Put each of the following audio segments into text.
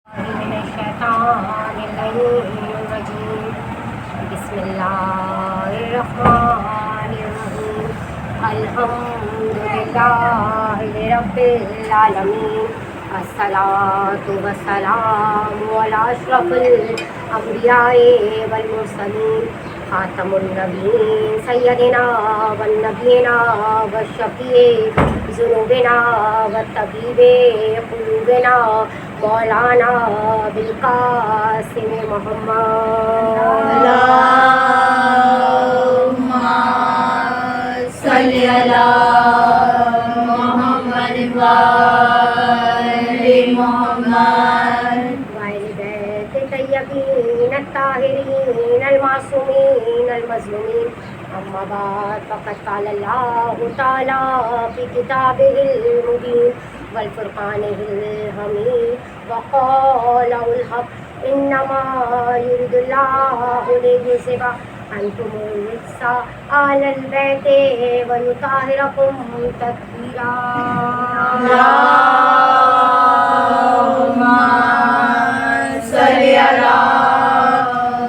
من الشیطان اللعین الرجیم بسم اللہ الرحمن الرحیم الحمدللہ رب العالمین الصلاۃ والسلام علی اشرف الانبیاء والمرسلین خاتم النبیین سیدنا والنبینا والشفیع ذنوبنا والطبیب قلوبنا مولانا بالقاسم محمد اللہم صلی علی محمد وآل محمد وآل بیت طیبین الطاہرین المعصومین المظلومین اما بعد فقد قال اللہ تعالی فی کتابہ المبین والفرقانہ الحمید وقال الحق انما يريد الله ليذهب عنكم الرجس أهل البيت ويطهركم تطهيرا اللہم صلی علی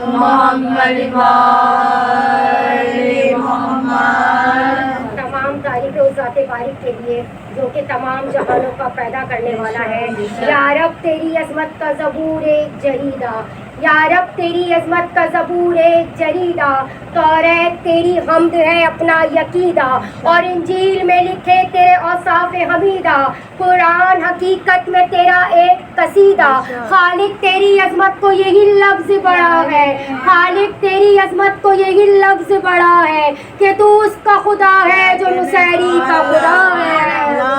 محمد وآل محمد تمام تعریف اس ذات بارک کے لیے جو کہ تمام جہانوں کا پیدا کرنے والا ہے. یا رب تیری عظمت کا زبور ایک جریدہ، یا رب تیری عظمت کا زبور ایک جریدہ، توریت تیری حمد ہے اپنا یقیدہ، اور انجیل میں لکھے تیرے اوصاف حمیدہ، قرآن حقیقت میں تیرا ایک قصیدہ. خالق تیری عظمت کو یہی لفظ بڑا ہے، خالق تیری عظمت کو یہی لفظ بڑا ہے کہ تو اس کا خدا ہے جو نصیری کا خدا ہے. اللہم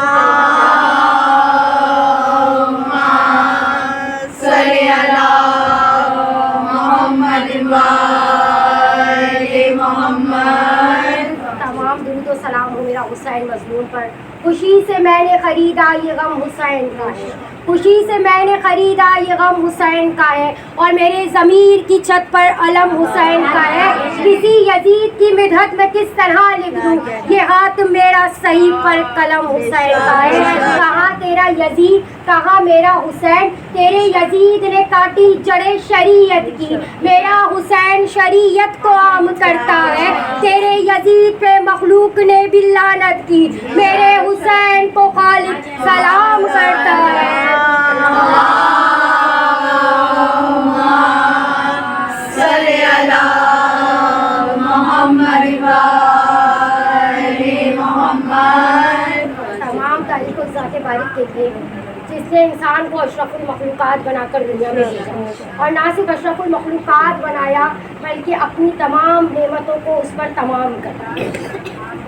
صلی علی محمد وآل محمد. تمام درود و سلام ہو میرا حسین مظلوم پر. خوشی سے میں نے خریدا یہ غم حسین کا ہے، خوشی سے میں نے خریدا یہ غم حسین کا ہے، اور میرے ضمیر کی چھت پر علم حسین کا ہے. کسی یزید کی مدحت میں کس طرح لکھ دوں، یہ ہاتھ میرا صحیح پر قلم حسین کا ہے. کہاں تیرا یزید کہاں میرا حسین، تیرے یزید نے کاٹی جڑیں شریعت کی، میرا حسین شریعت کو عام کرتا ہے. تیرے یزید پہ مخلوق نے بھی لعنت کی، میرے حسین کو خالق سلام کرتا ہے. اللہم صلی علی محمد وآل محمد. تمام تعریف اس ذات بارک کے لیے جس نے انسان کو اشرف المخلوقات بنا کر دنیا میں بھیجا، اور نہ صرف اشرف المخلوقات بنایا بلکہ اپنی تمام نعمتوں کو اس پر تمام کرا.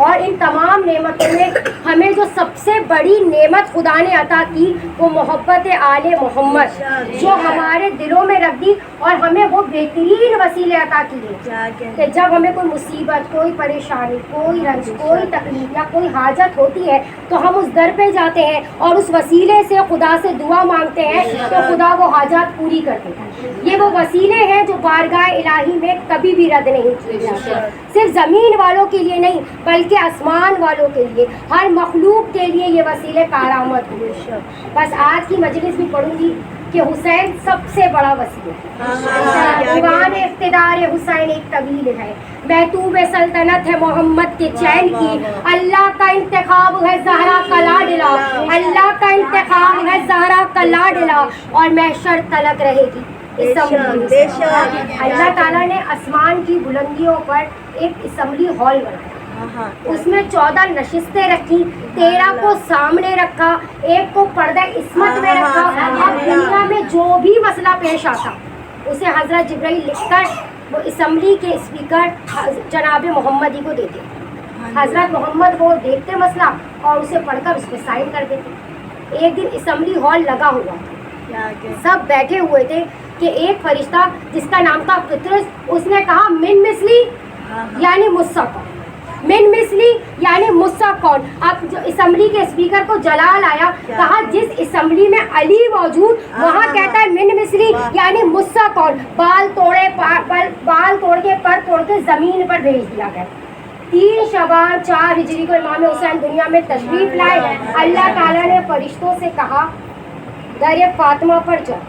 اور ان تمام نعمتوں میں ہمیں جو سب سے بڑی نعمت خدا نے عطا کی وہ محبت آل محمد، جو ہمارے دلوں میں رکھ دی، اور ہمیں وہ بہترین وسیلے عطا کیے کہ جب ہمیں کوئی مصیبت، کوئی پریشانی، کوئی رنج، کوئی تکلیف یا کوئی حاجت ہوتی ہے تو ہم اس در پہ جاتے ہیں اور اس وسیلے سے خدا سے دعا مانگتے ہیں تو خدا وہ حاجات پوری کر دیتا ہے. یہ وہ وسیلے ہیں جو بارگاہ الہی میں کبھی بھی رد نہیں کیے جاتے، صرف زمین والوں کے لیے نہیں بلکہ آسمان والوں کے لیے، ہر مخلوق کے لیے یہ وسیلے کارآمد ہوئے. بس آج کی مجلس بھی پڑھوں گی کہ حسین سب سے بڑا وسیلہ ہے. دیوان اقتدار حسین ایک طویل ہے، محتوب سلطنت ہے محمد کے چین کی. اللہ کا انتخاب ہے زہرا کا لاڈلا، اللہ کا انتخاب ہے زہرا کا لاڈلا، اور محشر تلک رہے گی اسمبلی. اللہ تعالیٰ نے آسمان کی بلندیوں پر ایک اسمبلی ہال بنایا، اس میں 14 نشستیں رکھی، 13 کو سامنے رکھا، ایک کو پردہ عصمت میں رکھا. اب دنیا میں جو بھی مسئلہ پیش آتا اسے حضرت جبرائیل لکھ کر وہ اسمبلی کے اسپیکر جناب محمدی کو دیتے. حضرت محمد وہ دیکھتے مسئلہ اور اسے پڑھ کر اس پہ سائن کر دیتے. ایک دن اسمبلی ہال لگا ہوا تھا، سب بیٹھے ہوئے تھے کہ ایک فرشتہ جس کا نام تھا پطرس، اس نے کہا من مثلی یعنی مجھ سا کون، من مثلی یعنی مجھ سا کون. اب جو اسمبلی کے اسپیکر کو جلال آیا، کہا جس اسمبلی میں علی موجود وہاں کہتا ہے من مثلی یعنی مجھ سا کون. بال توڑ کے پر توڑ کے زمین پر بھیج دیا گیا. 3 شعبان 4 ہجری کو امام حسین دنیا میں تشریف لائے. اللہ تعالیٰ نے فرشتوں سے کہا در فاطمہ پر جاؤ،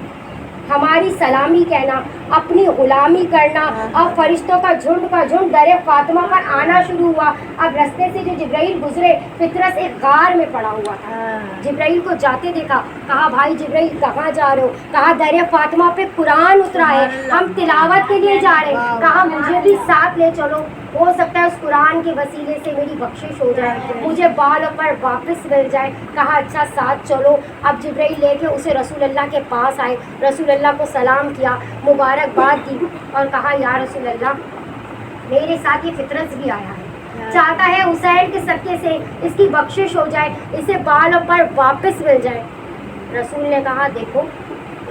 ہماری سلامی کہنا، اپنی غلامی کرنا، اور فرشتوں کا جھنڈ در فاطمہ پر آنا شروع ہوا. اب رستے سے جو جبرائیل گزرے، فطرس ایک غار میں پڑا ہوا تھا. جبرائیل کو جاتے دیکھا، کہا بھائی جبرائیل کہاں جا رہے ہو؟ کہا در فاطمہ پہ قرآن اترا ہے، ہم تلاوت کے لیے جا رہے ہیں. کہا مجھے بھی ساتھ لے چلو، ہو سکتا ہے اس قرآن کے وسیلے سے میری بخشش ہو جائے، مجھے بال پر واپس مل جائے. کہا اچھا ساتھ چلو. اب جبرائیل لے کے اسے رسول اللہ کے پاس آئے، رسول اللہ کو سلام کیا، مبارکباد دی، اور کہا یا رسول اللہ میرے ساتھ یہ فطرت بھی آیا ہے، چاہتا ہے حسین کے صدقے سے اس کی بخشش ہو جائے، اسے بال پر واپس مل جائے. رسول نے کہا دیکھو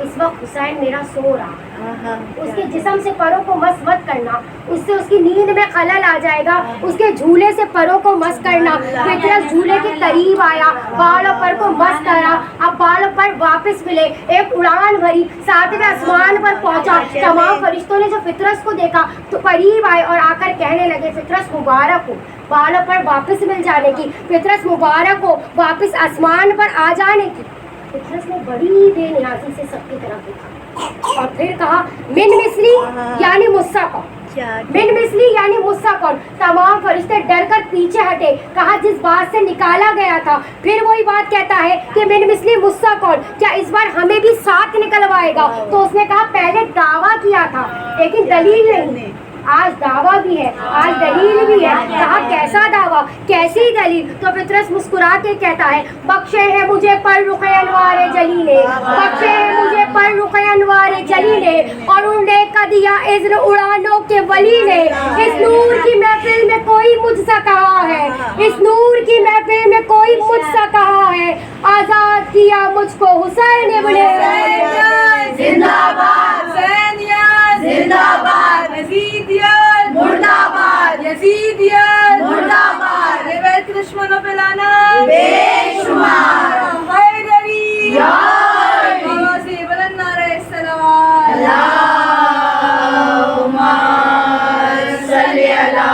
اس وقت حسین میرا سو رہا ہے، اس کے جسم سے پروں کو مس مت کرنا، اس سے اس کی نیند میں خلل آ جائے گا. اس کے جھولے سے پروں کو مس کرنا. فطرت جھولے کے قریب آیا، بال اور پر کو مس کرا. اب بال اور پر واپس ملے، ایک اڑان بھری، 7ویں آسمان پر پہنچا. تمام فرشتوں نے جو فطرت کو دیکھا تو قریب آئے اور آ کر کہنے لگے فطرت مبارک ہو بالوں پر واپس مل جانے کی، فطرت مبارک ہو واپس آسمان پر آ جانے کی. فطرت نے بڑی بے نیازی سے سب کی طرف دیکھا اور پھر کہا من مثلی یعنی مجھسا کون، من مثلی یعنی مجھسا کون. تمام فرشتے ڈر کر پیچھے ہٹے. کہا جس بات سے نکالا گیا تھا پھر وہی بات کہتا ہے کہ من مثلی مجھسا کون، کیا اس بار ہمیں بھی ساتھ نکلوائے گا؟ تو اس نے کہا پہلے دعویٰ کیا تھا لیکن دلیل نہیں، آج دعویٰ بھی ہے، آج دلیل بھی ہے. کہا کیسا دعویٰ، کیسی دلیل؟ تو فطرت مسکرا کے کہتا ہے بخشے ہے مجھے پر رخ انوار جلی نے، بخشے ہے مجھے پر رخ انوار جلی نے، اور اڑنے کا دیا اذن اڑانوں کے ولی نے. اس نور کی محفل میں کوئی مجھ سا کہا ہے، اس نور کی محفل میں کوئی مجھ سا کہا ہے، آزاد کیا مجھ کو حسین ابن زندہ باد حسینیت، زندہ باد یزیدیت، مردہ باد یزیدیت، مردہ باد بیت دشمنوں پہ لانا بے شمار، حیدری آواز بلند نعرہ الصلوات، اللہم صلی علی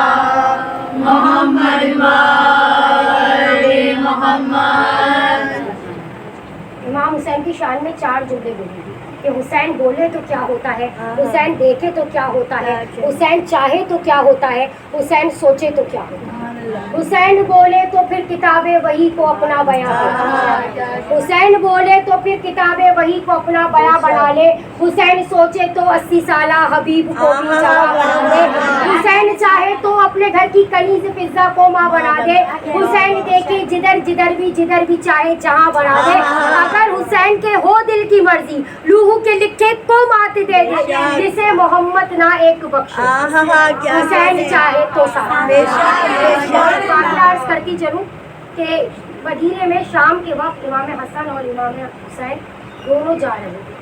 محمد وآل محمد. امام حسین کی شان میں 4 جملے بولے گی کہ حسین بولے تو کیا ہوتا ہے، حسین دیکھے تو کیا ہوتا ہے، حسین چاہے تو کیا ہوتا ہے، حسین سوچے تو کیا ہوتا ہے. حسین بولے تو پھر کتاب وحی کو اپنا بیاں بنا لے، حسین بولے تو پھر کتاب وحی کو اپنا بیاں بنا لے. حسین سوچے تو 80 سالہ حبیب کو بھی چاہا بنا دے. حسین چاہے تو اپنے گھر کی کنیز فضہ کو ماں بنا دے. حسین دیکھے جدھر بھی چاہے جہاں بنا دے. اگر حسین کے ہو دل کی مرضی لوہو کے لکھے کو مات دے دے، جسے محمد نہ ایک بخشے. حسین چاہے تو عرض کرتی چلوں کہ مدینے میں شام کے وقت امام حسن اور امام حسین دونوں جا رہے تھے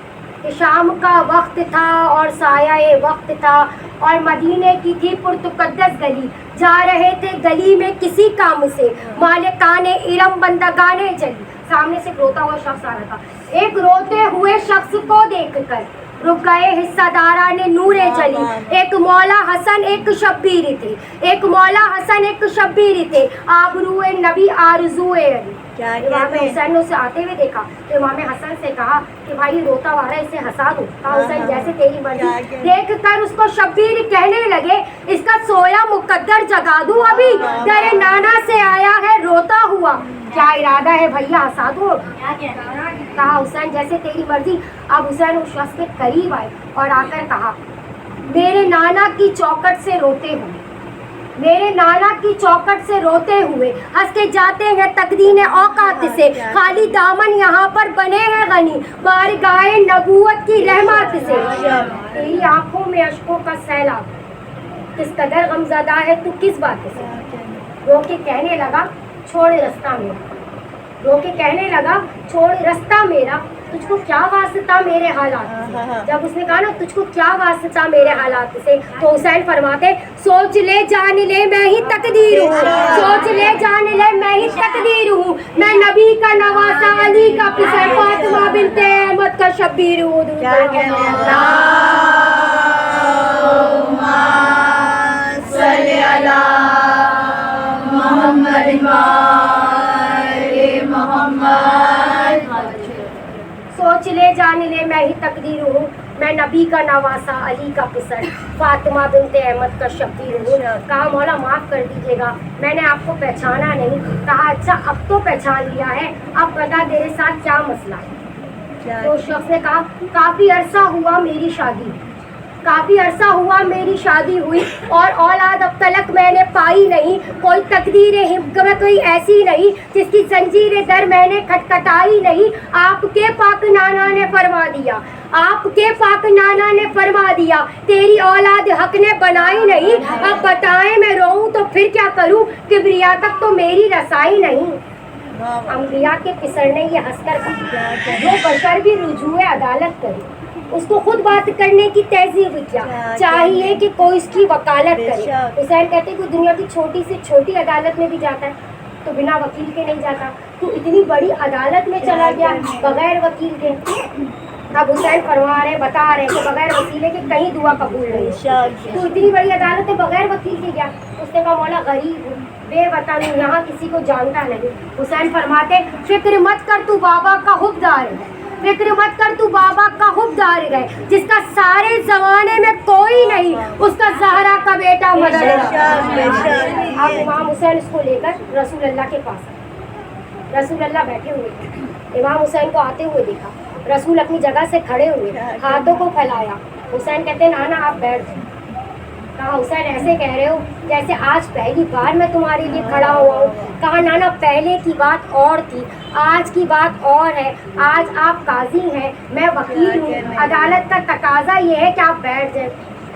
کہ شام کا وقت تھا اور سایہ وقت تھا اور مدینے کی تھی پرتقدس گلی. جا رہے تھے گلی میں کسی کام سے، مالکان ارم بندگانے چلی. سامنے سے روتا ہوا شخص آ رہا تھا. ایک روتے ہوئے شخص کو دیکھ کر رک گئے حصہ داران نور جلی. ایک مولا حسن ایک شبیر تھے، ایک مولا حسن ایک شبیر تھے، آبروئے نبی آرزوئے علی. امام حسین نے اسے آتے ہوئے دیکھا تو امام حسن سے کہا کہ بھائی روتا ہوا ہے، اسے ہنسا دو. کہا حسین جیسے تیری مرضی. دیکھ کر اس کو شبیر کہنے لگے اس کا سویا مقدر جگا دوں ابھی، تیرے نانا سے آیا ہے روتا ہوا، کیا ارادہ ہے بھیا ہنسا دو. کہا حسین جیسے تیری مرضی. اب حسین اس شخص کے قریب آئے اور آ کر کہا میرے نانا کی چوکٹ سے روتے ہوئے، میرے نانا کی چوکٹ سے روتے ہوئے ہنس کے جاتے ہیں تقدیر اوقات سے، خالی دامن یہاں پر بنے ہیں غنی بارگاہ نبوت کی رحمت سے. تیری آنکھوں میں اشکوں کا سیلاب، کس قدر غمزدہ ہے تو کس بات سے. رو کے کہنے لگا چھوڑ رستہ میرا، رو کے کہنے لگا چھوڑ رستہ میرا، تجھ کو کیا واسطہ میرے حالات سے. جب اس نے کہا نا تجھ کو کیا واسطہ میرے حالات سے، تو حسین فرماتے سوچ لے جان لے میں ہی تقدیر ہوں، سوچ لے جان لے میں ہی تقدیر ہوں، میں نبی کا نواسا علی کا پسر فاطمہ بنت احمد کا شبیر ہوں. صلی علی محمد وآل محمد. سوچ सोच ले जान ले मैं ही तकदीर हूँ, मैं नबी का नवासा अली का पिसर फातिमा बिनते अहमद का शकीर हूँ। कहा मौला माफ़ कर दीजिएगा, मैंने आपको पहचाना नहीं। कहा अच्छा अब तो पहचान लिया है, अब बता तेरे साथ क्या मसला है। तो उस शख्स ने कहा काफ़ी अरसा हुआ मेरी शादी, काफ़ी अरसा हुआ मेरी शादी हुई और औलाद अब तलक मैंने पाई नहीं। कोई तकदीर हिम्मत कोई ऐसी नहीं जिसकी जंजीर दर मैंने खटखटाई नहीं। आपके पाक नाना ने फरमा दिया, आपके पाक नाना ने फरमा दिया, तेरी औलाद हक ने बनाई नहीं। अब बताएं मैं रोऊं तो फिर क्या करूं, किबरिया तक तो मेरी रसाई नहीं। अम्बिया के पिसर ने ये हंसकर कहा, जो बशर भी रुजूए अदालत करे उसको खुद बात करने की तहजीब क्या चाहिए कि कोई इसकी वकालत करे। हुसैन कहते हैं कि दुनिया की छोटी से छोटी अदालत में भी जाता है तो बिना वकील के नहीं जाता, तो इतनी बड़ी अदालत में चला गया बगैर वकील के। अब हुसैन फरमा रहे बता रहे कि बगैर वकील के कहीं दुआ कबूल नहीं, तो इतनी बड़ी अदालत में बगैर वकील के गया। उसने कहा मौला गरीब हूँ, बेवतन हूँ, यहाँ किसी को जानता नहीं। हुसैन फरमाते फिक्र मत कर तू बाबा का हुक्मदार है, फिक्र मत कर तू बाबा का हुक्मदार है, जिसका सारे जमाने में कोई नहीं, उसका ज़हरा का बेटा मदद। अब इमाम हुसैन इसको लेकर रसूल अल्लाह के पास आए। रसूल अल्लाह बैठे हुए थे, इमाम हुसैन को आते हुए देखा। रसूल अपनी जगह से खड़े हुए, हाथों को फैलाया। हुसैन कहते नाना आप बैठ जाओ। कहा हुसैन ऐसे कह रहे हो जैसे आज पहली बार मैं तुम्हारे लिए खड़ा हुआ हूँ। कहा नाना पहले की बात और थी, आज की बात और है। आज आप काजी हैं, मैं वकील हूँ, अदालत का तकाजा ये है कि आप बैठ जाएं।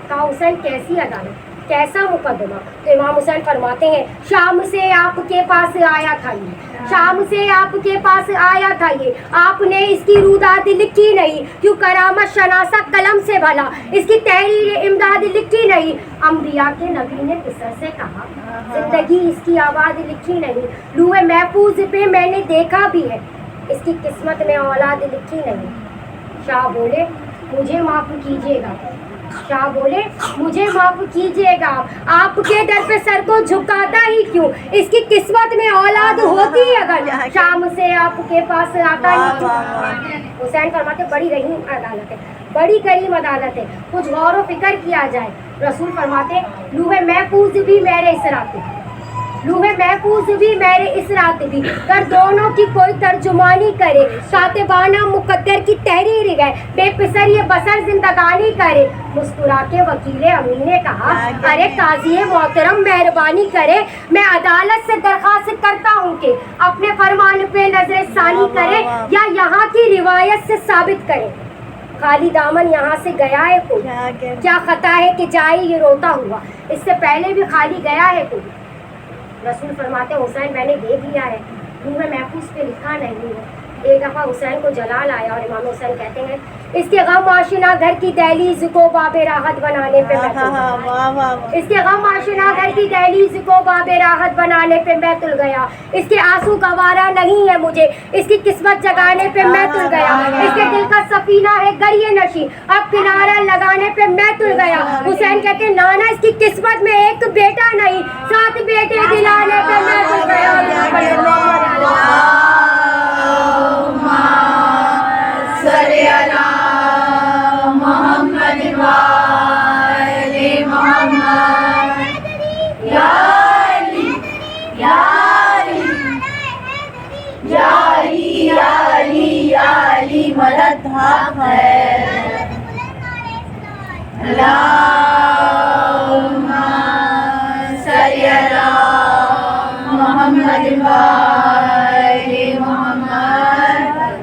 कहा हुसैन कैसी अदालत, कैसा मुकदमा। तो इमाम हुसैन फरमाते हैं शाम से आपके पास आया था ये, शाम से आपके पास आया था ये, आपने इसकी रूदाद लिखी नहीं, क्यों करामत शनासा कलम से भला, इसकी तहरीर इमदाद लिखी नहीं। अम्बिया के नबी ने पिसर से कहा जिंदगी इसकी आवाज़ लिखी नहीं, लूहे महफूज पे मैंने देखा भी है, इसकी किस्मत में औलाद लिखी नहीं। शाह बोले मुझे माफ़ कीजिएगा, शाह बोले मुझे माफ कीजिएगा, आपके दर पे सर को झुकाता ही क्यों, इसकी किस्मत में औलाद होती अगर शाम से आपके पास आता ही क्यों। हुसैन फरमाते बड़ी रहीम अदालत है, बड़ी करीम अदालत है, कुछ गौर व फिक्र किया जाए। रसूल फरमाते लूहे महफूज भी मेरे इस रात, लूहे महफूज भी मेरे इस रात भी, कर दोनों की कोई तर्जुमानी करे, कातिबाना मुकद्दर की तहरीर गए, बेपिसर ये बसर जिंदगानी करे। मुस्कुरा के वकीले अमीन ने कहा अरे काजी मोहतरम मेहरबानी करे, मैं अदालत से दरख्वास्त करता हूँ कि अपने फरमान पे नजर सानी करे या यहाँ की रिवायत से साबित करे खाली दामन यहाँ से गया है कोई, क्या खता है कि जाए ये रोता हुआ, इससे पहले भी खाली गया है कोई। रसूल फरमाते हुसैन मैंने देख लिया है, लूहे महफूज पे लिखा नहीं है। एक दफ़ा हुसैन को जलाल आया और इमाम हुसैन कहते हैं इसके गम आशिना घर की दहलीज को बाबे राहत बनाने पे मैं तुल, इसके गम आशिना घर की दहलीज को बाबे राहत बनाने पे मैं तुल गया, इसके आंसू गवारा नहीं है मुझे, इसकी किस्मत जगाने पे मैं तुल गया, इसके दिल का सफीना है गरिए नशी, अब किनारा लगाने पे मैं तुल गया। हुसैन कहते नाना इसकी किस्मत में एक बेटा नहीं 7 बेटे दिलाने पे मैं तुल गया। मदद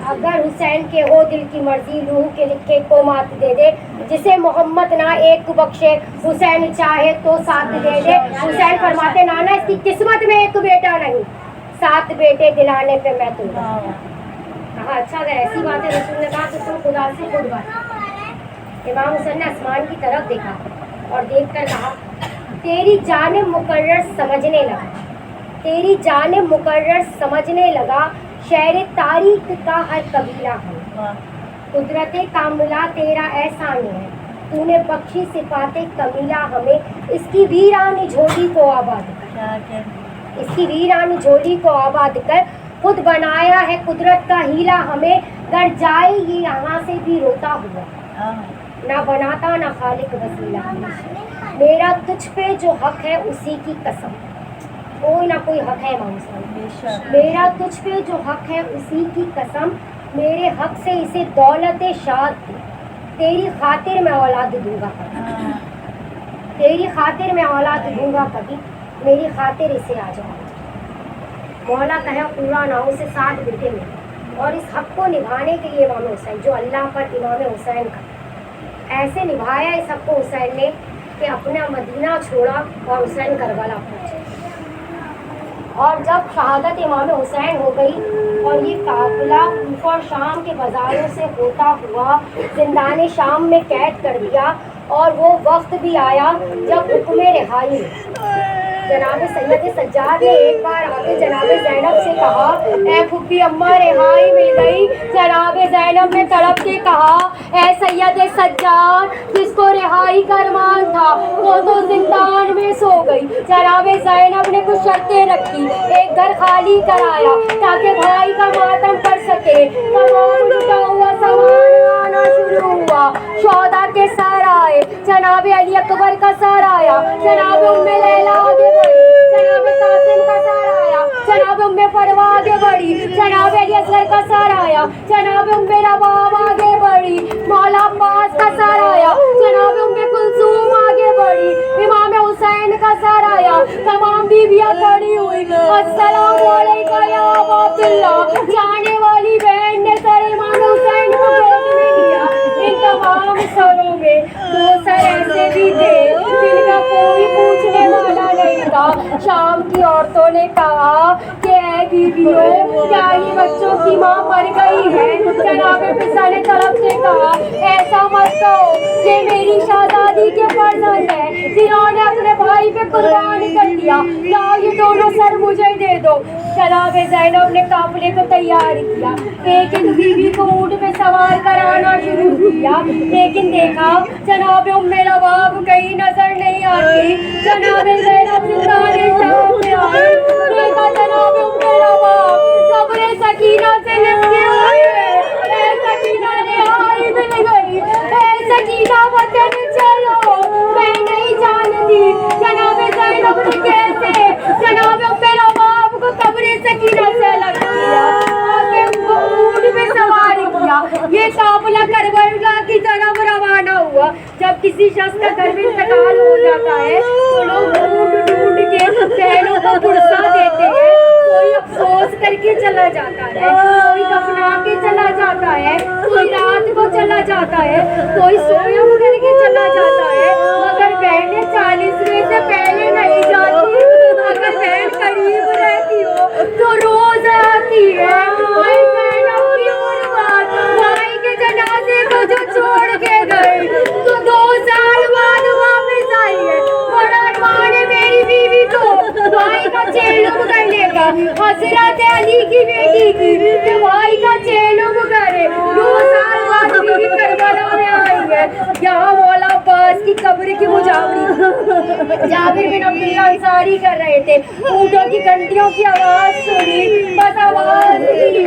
अगर हुसैन के हो दिल की मर्जी रूह के लिखे को मात दे दे, जिसे मोहम्मद ना एक बख्शे हुसैन चाहे तो 7 दे दे। हुसैन फरमाते नाना इसकी किस्मत में एक बेटा नहीं 7 बेटे दिलाने पे मैं तुम। कहा अच्छा अगर ऐसी बात है, रसूल ने कहा तो तुम खुदा से खुद बात। इमाम हुसैन ने आसमान की तरफ देखा और देख कर कहा तेरी जानिब मुकर्रर समझने लगा, तेरी जानिब मुकर्रर समझने लगा, शहर तारीख का हर कबीला है, कुदरत कामिला तेरा एहसान है, तूने बख्शी सिफाते कमीला हमें, इसकी वीरानी झोली को आबाद कर, इसकी वीरानी झोली को आबाद कर, खुद बनाया है कुदरत का हीला हमें, गर जाए ये यहाँ से भी रोता हुआ, ना बनाता ना खालिक वसीला हमेशा। मेरा तुझ पे जो हक है उसी की कसम, कोई ना कोई हक है इमाम हुसैन। मेरा तुझ पे जो हक है उसी की कसम, मेरे हक से इसे दौलत शाद दे, तेरी खातिर मैं औलाद दूंगा कभी, तेरी खातिर मैं औलाद दूंगा कभी, मेरी खातिर इसे आ जाओ। मौला कहे पूरा ना उसे 7 बेटे मिले, और इस हक को निभाने के लिए इमाम हुसैन, जो अल्लाह पर इमाम हुसैन का ऐसे निभाया इस हक को हुसैन ने कि अपना मदीना छोड़ा और हुसैन करबला पहुंचे। और जब शहादत इमाम हुसैन हो गई और ये काफिला कूफा और शाम के बाज़ारों से होता हुआ जिंदान शाम में कैद कर दिया, और वो वक्त भी आया जब हुक्म रिहाई जनाब सैयद सज्जाद ने एक बार आके जनाब ज़ैनब से कहा, ए फुप्पी अम्मा रिहाई मिल गई। जनाब ज़ैनब ने तड़प के कहा, ए सैयद सज्जाद जिसको रिहाई का अरमान था वो तो जिंदान में सो गई। जनाब ज़ैनब ने कुछ शर्तें रखी, एक घर खाली कराया ताकि भाई का मातम कर सके। तमाम लुटा हुआ सामान आना शुरू हुआ, शौदा के सर आए, जनाब अली अकबर का सर आया, जनाब उम्मे लैला आगे बढ़ी, जनाब कासिम का सर आया, जनाब उम्मे परवा आगे बढ़ी, जनाब अली असगर का सर आया, जनाब उम्मे नवाब आगे बढ़ी, मौला अब्बास का सर आया, जनाब उम्मे कुलसूम आगे बढ़ी, इमाम हुसैन का सर आया, तमाम बीवियां खड़ी हुई, अस्सलामु अलैका या अबा अब्दुल्लाह। जाने वाली बहन ने सर इमाम हुसैन को गोद में लिया। इन तमाम सरों में 2 सर ऐसे भी थे जिनका कोई पूछने वाला नहीं था। शाम की औरतों ने कहा कि ऐ बीवियों, क्या ये बच्चों की माँ मर गई है? जनाब पिसा ने तड़प से कहा, ऐसा मत कहो, ये मेरी शहजादी के फर्जंद है जिन्होंने अपने भाई पे कुर्बान कर दिया, लाओ ये दोनों सर मुझे दे दो। जनाब ज़ैनब ने काफिले को तैयार किया, एक एक बीवी को ऊँट पे सवार कराना शुरू किया, लेकिन देखा जनाब उम्मे नवाब कहीं नजर नहीं आती। जनाब ज़ैनब जिंदाने शाम में आई, देखा जनाब उम्मे नवाब कब्र सकीना से लिपटे हुए हैं। सकीना ने आई मिल गई, सकीना वतन चलो, मैं नहीं जानती जनाब ज़ैनब ने कैसे जनाब उम्मे नवाब को कब्र सकीना से अलग किया, ऊँट पे सवार किया। ये काफिला करबला की तरफ रवाना हुआ। जब किसी शख्स का घर में इंतकाल हो जाता है तो लोग ढूंढ ढूंढ के बहनों को पुरसा देते हैं, कोई अफसोस करके चला जाता है, कोई दफना के चला जाता है, कोई रात को चला जाता है, कोई सोयम करके चला जाता है, मगर बहनें 40वें से पहले नहीं जाती। अगर बहन करीब रहती हो तो रोज आती है। भाई के जनाजे को जो छोड़ के गई तो 2 साल बाद वापस आई है। बड़ा अरमान है मेरी बीवी को भाई का चेलुम करने का, हजरत अली की बेटी की कि भाई का चेलुम करे। 2 साल बाद बीवी करबला में आई है। यहाँ मौला अब्बास की कब्र की मुजावरी जाबिर बिन अब्दुल्ला अंसारी कर रहे थे। ऊँटों की घंटियों की आवाज सुनी, बस आवाज दी,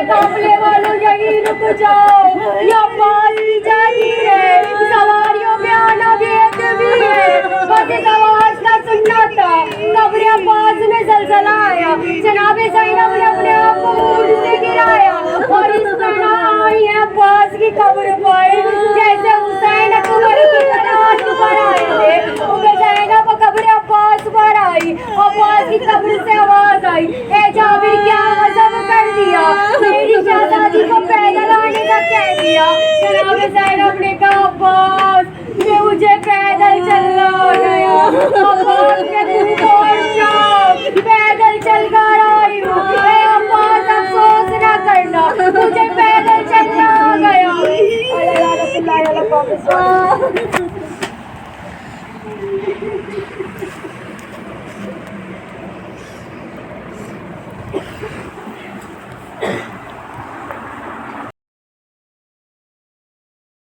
काफिले वालों यहीं रुक जाओ, ये अब्बास की जागीर है, सवारियों पे आना बेअदबी है। बस इस आवाज का सुनना था, कब्र अब्बास में ज़लज़ला आया। जनाब ज़ैनब ने अपने आप को ऊँट से गिराया और इस तरह आई है अब्बास की कब्र पर जैसे हुसैन अकबर की तलाश पर आए थे। ज़ैनब कब्र अब्बास पर आई, अब्बास की कब्र से आवाज आई, ए जाबिर क्या गज़ब कर दिया, मेरी शहजादी को पैदल आने का कह दिया। जनाब ज़ैनब ने कहा, अब्बास ये मुझे पैदल चलना आ गया,